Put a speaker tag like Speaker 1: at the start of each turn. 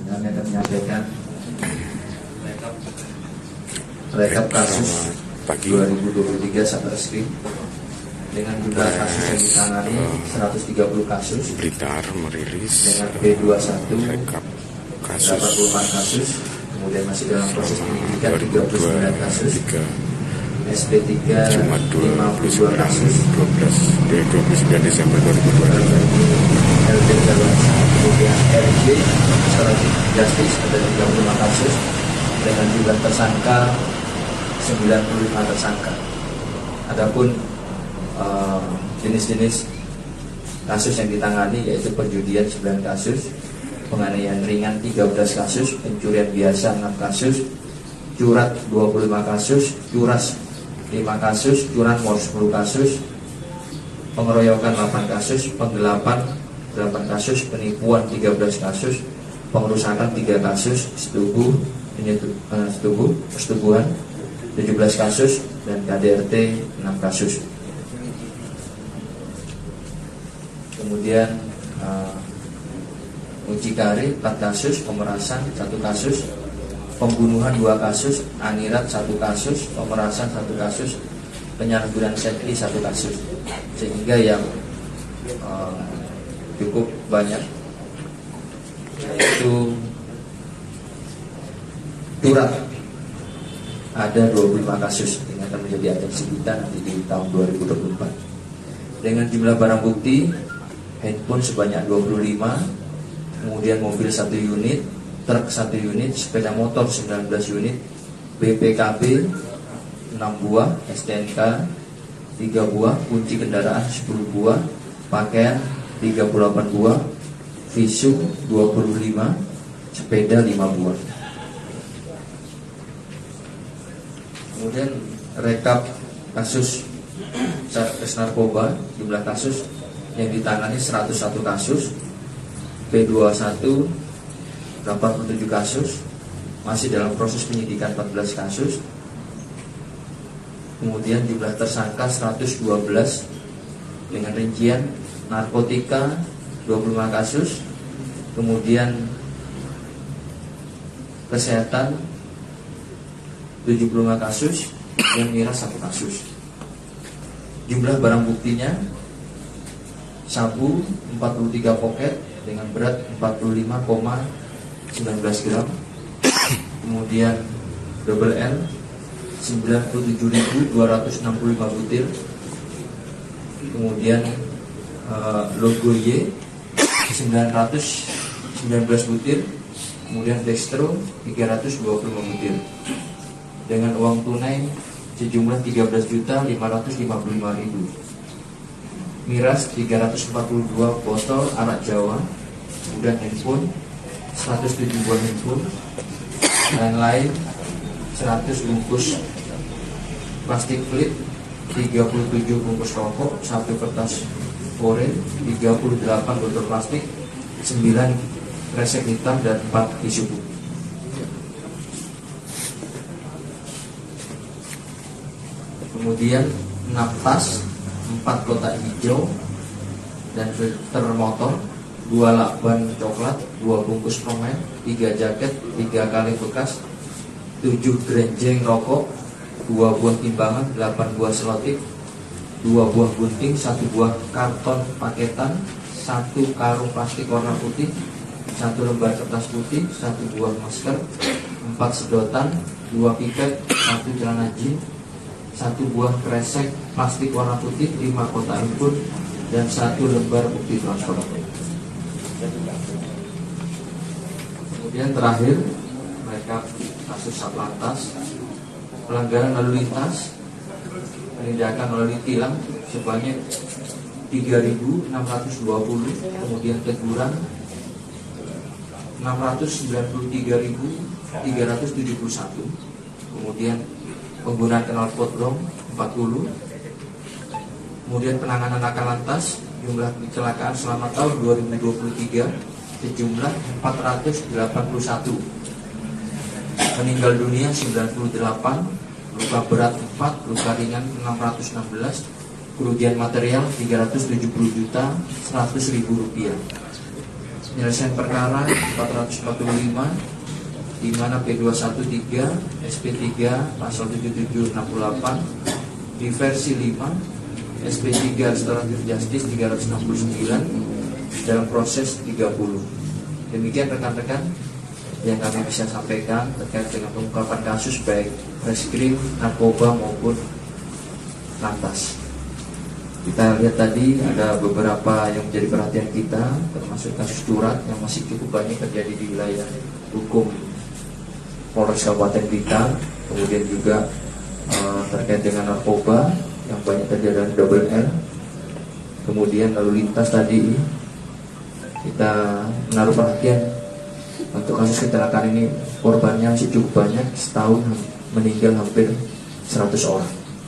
Speaker 1: Kami akan menyampaikan rekap kasus 2023 Satreskrim dengan jumlah kasus yang ditangani 130 kasus.
Speaker 2: Blitar merilis
Speaker 1: dengan P21
Speaker 2: rekap kasus
Speaker 1: 84 kasus, kemudian masih dalam proses penyidikan 39 kasus, SP3
Speaker 2: Jumat
Speaker 1: 52 kasus,
Speaker 2: 29 Desember 2022.
Speaker 1: LPK kemudian RJ Restoratif Justice ada 35 kasus dengan jumlah tersangka 95 tersangka. Adapun jenis-jenis kasus yang ditangani yaitu penjudian 9 kasus, penganiayaan ringan 13 kasus, pencurian biasa 6 kasus, curat 25 kasus, curas 5 kasus, curanmor 10 kasus, pengeroyokan 8 kasus, penggelapan 8 kasus, penipuan 13 kasus, pengerusakan 3 kasus, persetubuhan 17 kasus, dan KDRT 6 kasus. Kemudian mucikari 4 kasus, pemerasan 1 kasus, pembunuhan 2 kasus, anirat 1 kasus, pemerasan 1 kasus, penyalahgunaan sekti 1 kasus. Sehingga yang cukup banyak yaitu curat ada 25 kasus yang akan menjadi atensi kita nanti di tahun 2024. Dengan jumlah barang bukti handphone sebanyak 25, kemudian mobil 1 unit, truk 1 unit, sepeda motor 19 unit, BPKB 6 buah, STNK 3 buah, kunci kendaraan 10 buah, pakaian 38 buah, visum 25, sepeda 5 buah. Kemudian rekap kasus narkoba, jumlah kasus yang ditangani 101 kasus, P21 87 kasus, masih dalam proses penyidikan 14 kasus. Kemudian jumlah tersangka 112 dengan rincian narkotika 25 kasus, kemudian kesehatan 75 kasus, dan miras 1 kasus. Jumlah barang buktinya sabu 43 poket dengan berat 45,19 gram, kemudian double L 97.265 butir, kemudian logo Y 919 butir, kemudian dextro 325 butir, dengan uang tunai sejumlah 13.555.000, miras 342 botol arak Jawa, kemudian handphone 107 buah handphone, lain-lain 100 bungkus plastik flip, 37 bungkus rokok, 1 kertas oren, 38 botol plastik, 9 kresek hitam, dan 4 tisu buku. Kemudian 6 tas, 4 kotak hijau dan filter motor, 2 lakban coklat, 2 bungkus permen, 3 jaket, 3 kali bekas, 7 grenjeng rokok, 2 buah timbangan, 8 buah selotip, 2 buah gunting, 1 buah karton paketan, 1 karung plastik warna putih, 1 lembar kertas putih, 1 buah masker, 4 sedotan, 2 pipet, 1 celana jeans, 1 buah kresek plastik warna putih, 5 kotak handphone, dan 1 lembar bukti transfer. Kemudian terakhir mereka kasus Satlantas, pelanggaran lalu lintas, penindakan melalui tilang sebanyak 3.620, kemudian teguran 693.371, kemudian penggunaan knalpot brong 40, kemudian penanganan laka lantas jumlah kecelakaan selama tahun 2023 sejumlah 481, meninggal dunia 98, luka berat 4, luka ringan 616, kerugian material 370.100.000 rupiah. Penyelesaian perkara 445, di mana P213, SP3 pasal 7768, diversi 5, SP3 restoratif justice 369, dalam proses 30. Demikian rekan-rekan yang kami bisa sampaikan terkait dengan pengungkapan kasus baik reskrim, narkoba maupun lantas. Kita lihat tadi ada beberapa yang menjadi perhatian kita, termasuk kasus curat yang masih cukup banyak terjadi di wilayah hukum Polres Kabupaten Blitar, kemudian juga terkait dengan narkoba yang banyak terjadi dengan double L, kemudian lalu lintas tadi kita menaruh perhatian untuk kasus kecelakaan ini, korbannya masih cukup banyak, setahun meninggal hampir 100 orang.